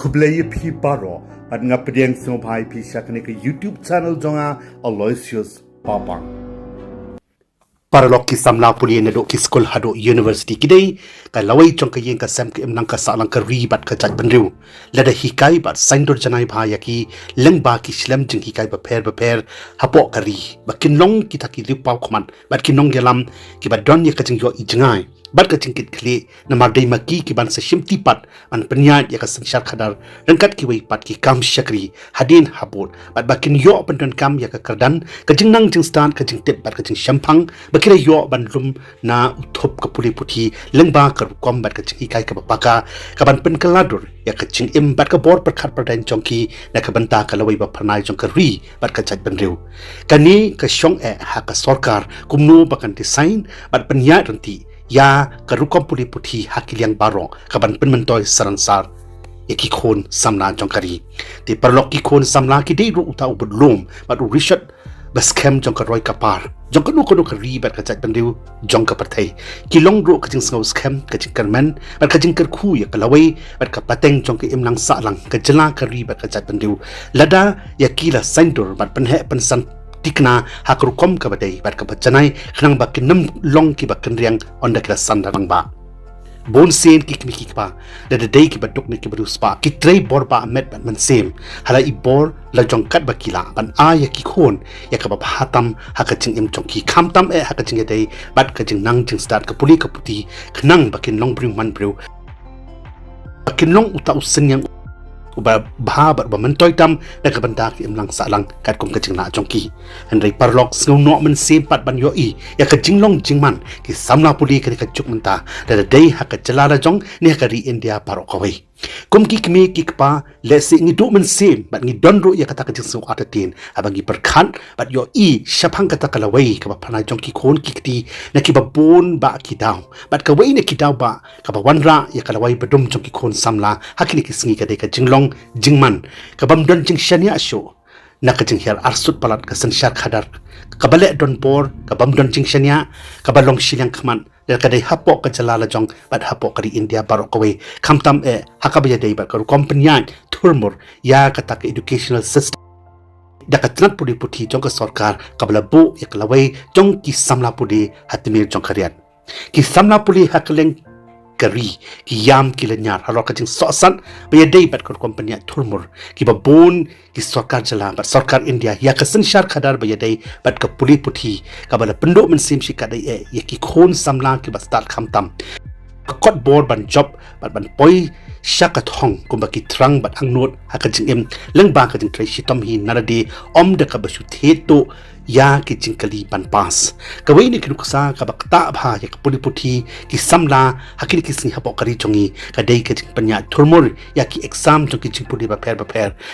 kublai pi baro at nga pediang sumpai pi syakane ke YouTube channel jonga Aloysius Papang. Paralog ki samla puli na do ki school hado university kidai ka lawai chong ka yeng ka sam ke emnang ka sa lang ka ribat ka jat banriu lada hikai bat saindor janai bha yaki lengba ki slam jing hikai ba pher hapo kari bakin long kita ki ripau khman bat ki nong gelam ki ba don ye ka jing yo ijngai bat ka jing kit khli namar dei maki ki ban sa shimti pat an panyat ya ka sanshar khadar rangkat ki wei pat ki kam shakri hadin habot bat bakin yo pandon kam ya ka kardan ka jing nang jing stand ka jing tip bat ka jing shampang kira yo ban lum na uthop ka puli puthi lengba kar kombat ka chingi kai ka bapaka ka ban pen kaladur ya ka ching im bat ka bor par khat par dan chongki na ka banta ka lawai ba phanai chong ka ri bat ka chat ban riu kani ka shong e ha ka sarkar kumnu bakan design bat panya ranti ya ka rukom puli puthi hakiliang barong ka ban pen mentoy saransar ki khon samna chongkari ti parlok ki khon samla ki dei ru uta ubudlum bat Richard bas kem jong ka roi kapar jong ka nu ka ribat ka chat bandiu jong ka parthai ki long ro ka jing sngaw scam ka jing karman bat ka jing kar khu ya ka lawai bat ka pateng jong ka imlang sa lang ka jala ka ribat ka chat bandiu lada ya kila saindur bat panhe pansan tikna hakru kom ka badai bat ka bachanai khnang ba kinam long ki ba kanriang onda kila sandarang ba bon sen ki kimi ki pa da day ki baduk ni ki badu spa ki trei bor ba met man sem hala i bor la jong kat ba kila ban a ya ki khon ya ka ba hatam ha ka ching im chong ki kham tam e ha ka ching dei bat ka ching nang ching start ka puli ka puti khnang ba kin long bring man bru kin long uta usen yang uba bha ba man toy tam na ka banda ki im lang sa lang kat kum ka ching na chong ki henry parlok snow no man sem pat ban yo i ya ka jing long jing man ki samla puli ka chuk manta da day ha ka chala la jong ne ka ri india paro ka wei kum ki kme ki pa le se ngi do man sem bat ngi don ro ya ka ta ka jing su atatin abangi perkhan bat yo i shaphang ka ta ka la wei ka ba phana jong ki khon ki ti na ki ba bon ba ki daw bat ka wei ne ki daw ba ka ba wanra ya ka la wei badum jong ki khon samla hakini ki singi ka de ka jinglong jingman ka bam don jing shania sho na ka jing her arsut palat ka sanshar khadar ka bale don por ka bam don jing shania ka balong shilang khman ka dei hapo ka chala la jong bat hapo kari india barok we khamtam e hakabya dei ba ka company thurmur ya ka tak educational system da ka tnat pudi puthi jong ka sarkar kabla bu yaklawai jong ki samla pudi hatmir jong khariat ki samla pudi hakleng kari ki yam ki lenyar halo ka jing sosan ba dei bat ka company thurmur ki ba bon ki sarkar jala ba sarkar india ya ka sanshar khadar ba dei bat ka puli puthi ka bala pendo men sim shi ka dei e ya ki khon samla ki ba start khamtam kot bor ban job ban poi shakat hong kumba ki trang bat angnot haka jing em lengba ka jing tracy tom hi naradi om de ka basu theto ya ki jingkali ban pas ka wei ni ki ruksa ka bakta bha ya ka puli puthi ki samla hakini ki sing hapo kari chongi ka dei ka jing panya thurmur ya ki exam jong ki jing puli ba pher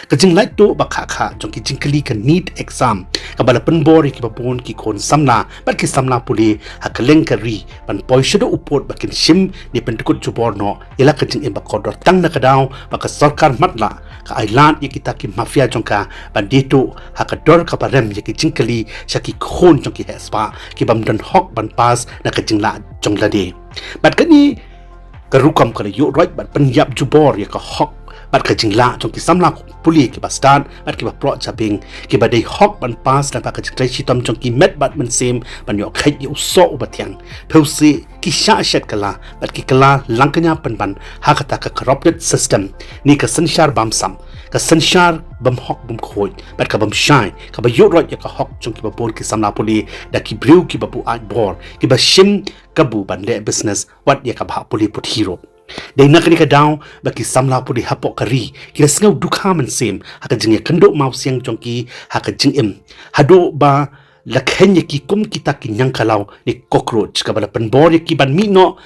ka jing light to ba kha jong ki jingkali ka need exam ka bala pen bor ki ba bon ki khon samla bat ki samla puli hakaleng ka ri ban poi shodo upot ba kin shim ni pen tukut jubor no ila ka jing em ba kodor tang na ka daw ba ka sarkar matla ka island ya kita ki mafia jong ka bandito haka dor ka parem ya ki jingkali shaki khon jong ki hespa ki bam dan hok ban pas na ka jingla jong la de bat kani ka rukam ka yo right bat panjab jubor ya ka hok bat ka jingla jong ki samla puli ki ba stan bat ki ba pro chabing ki ba dei hok ban pas na ba ka jingtrai chitom jong ki met bat man sem ban yo khai yo so ubatiang pheusi ki sha shat kala bat ki kala langkanya pan ha ka ta ka corrupted system ni ka sanshar bam sam ka sanshar bam hok bam khoi bat ka bam shine ka ba yo right ya ka hok jong ki ba bor ki samla puli da ki brew ki ba bu ai bor ki ba shim ka bu ban le business wat ya ka ba puli put hero dei nakani ka daw ba ki samla puli hapo kari ki sngaw dukha man sem haka jing kando mau siang jong ki haka jing em hado ba lakhenya ki kum kita ki nyang kalau ni cockroach ka bala pen bor ki ban mi no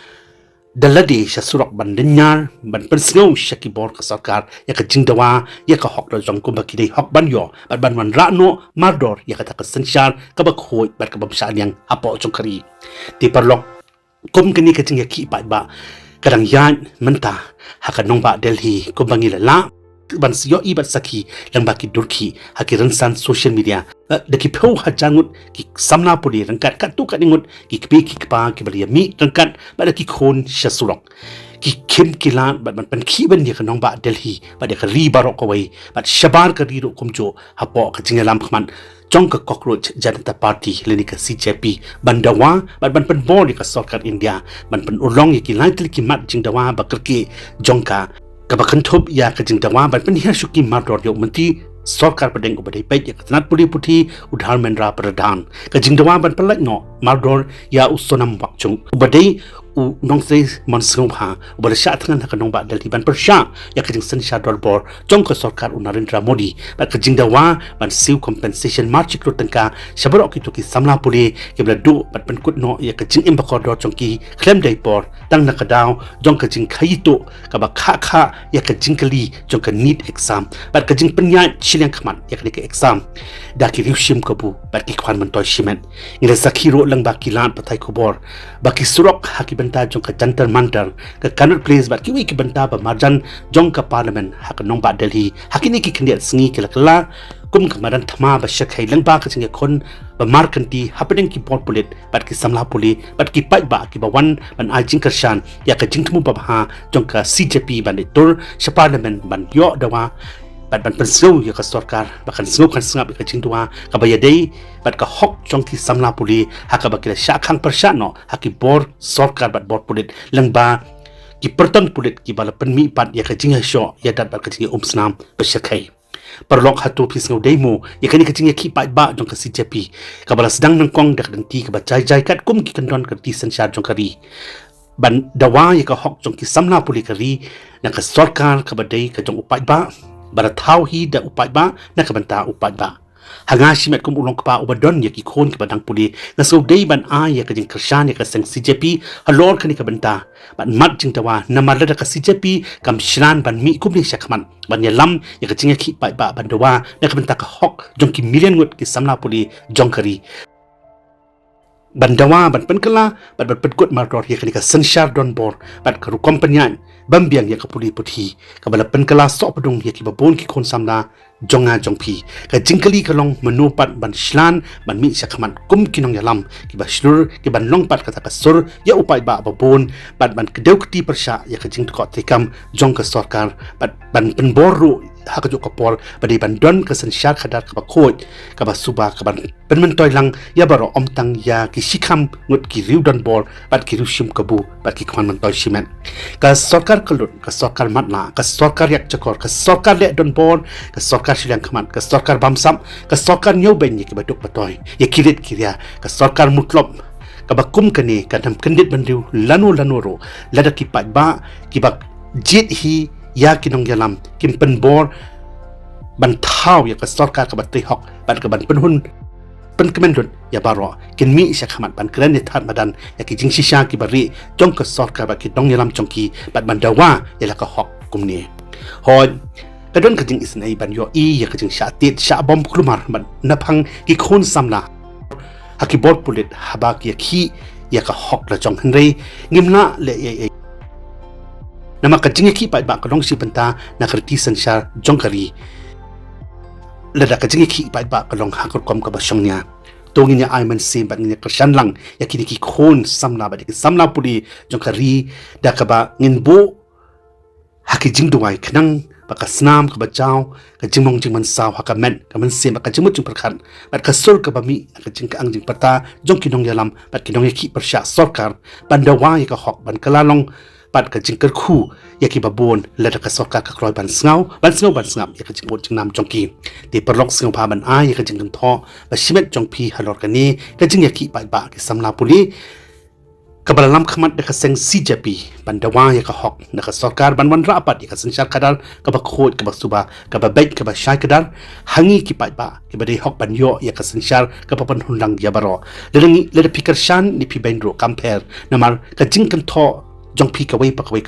daladi sha surak ban denyar ban pen sngaw sha ki bor ka sarkar ya ka jing dawa ya ka hok ro jong kum ba ki dei hok ban yo ban wan ra no mardor ya ka ta ka sanshar ka ba khoi bat ka bam sha liang hapo jong kari ti parlok kum kini ka jing ya ki ba kadang yan menta haka nongba delhi ko bangila la ban siyo ibat saki lang baki durki haki ransan social media daki phau hajangut ki samna puli rangkat kat tu kaningut ki kpe ki kpa ki bali mi rangkat ba daki khon shasurok ki kim kilan bat man pen ki ban ye kanong ba Delhi ba de ri barok ko wei bat shabar ka ri ro kumjo hapo ka jingalam khman jong ka cockroach Janata Party leni ka CJP bandawa bat ban pen bor ka sarkar India ban pen ulong ye ki laitli ki mat jingdawa ba kerki jong ka bakan thop ya ka jingdawa ban pen hiar shuki mat ro yo menti sarkar padeng ko badai pai ya tanat puli puthi udhar mendra pradhan ka jingdawa ban pelak no mardor ya usonam wakchung badai u nong sei mansung ha ubal sha thangan ka nong ba Delhi ban persha ya ka jing san sha dor bor jong ka sarkar Narendra Modi ba ka jingdawa ban siu compensation march kro tangka sabar ok to ki samla puli ke bla du bat pen kut no ya ka jing im ba ko dor jong ki klem dai por tang na ka daw jong ka jing khai to ka ba kha ya ka jing kali jong ka need exam ba ka jing penya chilang khman ya ka exam da ki riushim ko bu ba ki khwan man toy shimen ila sakhiro lang ba ki lan pathai khobor ba ki surok haki banta jong ka jantar mantar ka Connaught Place ba ki wi ki banta ba marjan jong ka parliament hak nong ba Delhi hakini ki khndiat sngi kala kum kamaran thama ba shakhai lang ba ka chinge khon ba markanti happening ki port pulit bat ki samla puli bat ki pai ba ki ba wan ban ai jing karshan ya ka jing thmu ba ha jong ka CJP ban tur sha parliament ban yo dawa bat ban pensau ya ka sarkar bakan sngo kan sngap ka jingdua ka bayadei bat ka hok jong ki samla puli haka ba ki sha khang persha no haki bor sarkar bat bor pulit lang ba ki pertan pulit ki bala penmi pat ya ka jinga sho ya dat bat ka jinga snam ba shakhai perlok hatu pis ngau demo ya kani ka jinga ki pai ba jong ka CJP ka bala sedang nangkong dak dang ti ka ba jai kat kum ki kandon ka ti san sha jong kari ban dawa ya ka hok jong ki samla puli kari na ka sarkar ka badai ka jong upai ba bara thau hi da upai ba na ka banta upai ba hanga shimet kum ulong ka ubadon ya ki khon ka badang puli na so dei ban a ya ka jing kershan ya ka sang CJP halor kani ka banta ban mat jing tawa na marla ka CJP kam shran ban mi kum ni shakman ban ya lam ya ka jing ki pai ba ban dawa na ka banta ka hok jong ki million ngut ki samla puli jong kari bandawa ban penkala ban penkut martor ya kani ka sanshar don bor ban ka ru kompanyan bambiang ya ka puli puthi ka bala penkala so padung ya ki babon ki khon samna jonga jongpi ka jingkali ka long manupat ban shlan ban mi shakman kum kinong yalam ki ba shlur ki ban long pat ka sur ya upai ba babon ban kedeu kti persha ya ka jing ko tikam jong ka sarkar ban penboru hak jo kapor badi ban don ka sanshar khadar ka ba khoj ka ba suba ka ban penmen toy lang ya baro omtang ya ki shikham ngut ki riu don bor bat ki rushim kabu bat ki khwan man toy shimen ka sarkar kalut ka sarkar matla ka sarkar yak chakor ka sarkar le don bor ka sarkar shilang khaman ka sarkar bamsam ka sarkar nyau ben ye ki baduk batoy ye kirit kiria ka sarkar mutlop ka bakum kani ka dam kendit bandiu lanu ro lada ki pat ba ki bak jit hi ya kinong yalam kim pen bor ban thau ya ka sarkar ka batri hok ban ka ban penhun pen kemendun ya baro kin mi sha khamat ban kran ni that madan ya ki jing shisha ki bari jong ka sarkar ba ki dong yalam chongki bat ban dawa ya la ka hok kumni hoi kadon ka jing isnai ban yo ya ka jing sha tit sha bom klumar ban naphang ki khon samla haki bor pulit habak ya ki ya ka hok la chong henrei ngimna le nama ka jingi ki pai ba ka long si banta na kharti sanshar jongkari lada ka jingi ki pai ba ka long hakor kom ka ba shongnya tonginya aiman sim ba nginya kershan lang ya kini ki khon samna ba ki samna puli jongkari da ka ba nginbo haki jingduai khnang ba ka snam ka ba chaw ka jingmong jingman saw haka men ka man sim ba ka jimut jing perkhan ba ka sur ka ba mi ka jing ka ang jing pata jong kinong yalam ba kinong ki persha sarkar bandawa ya ka hok ban kalalong pat ka jingkar khu ya ki babon lada ka sarkar ka kroi ban sngaw ya ka jingbot jingnam jongki ti perlok sngaw pa ban a ya ka jingdam tho ba shimet jongpi halor ka ni ka jing ya ki pai ba ki samla puli ka balalam khmat de ka seng CJP ban dawa ya ka hok na ka sarkar ban wan rapat ya ka sanshar kadar ka ba khot ka ba suba ka ba bait ka ba shai kadar hangi ki pai ba ki ba de hok ban yo ya ka sanshar ka pa pan hunlang ya baro ledengi leda pikir shan ni pi bendro compare namar ka jingkan tho jong pi ka wei pa ka wei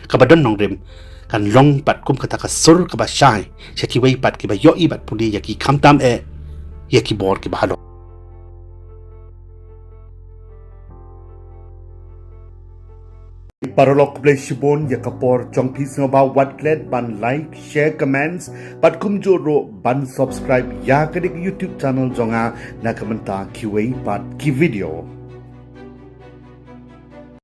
ka ba don nong rem kan long pat kum ka ta ka sur ka ba shai shaki wei pat ki ba yo i bat puli ya ki khamtam ya ki bor ki ba halo Paralok play shibon ya kapor jong pi singo ba watlet ban like share comments pat kum joro ban subscribe ya ka YouTube channel jonga na kamenta ki wei pat ki video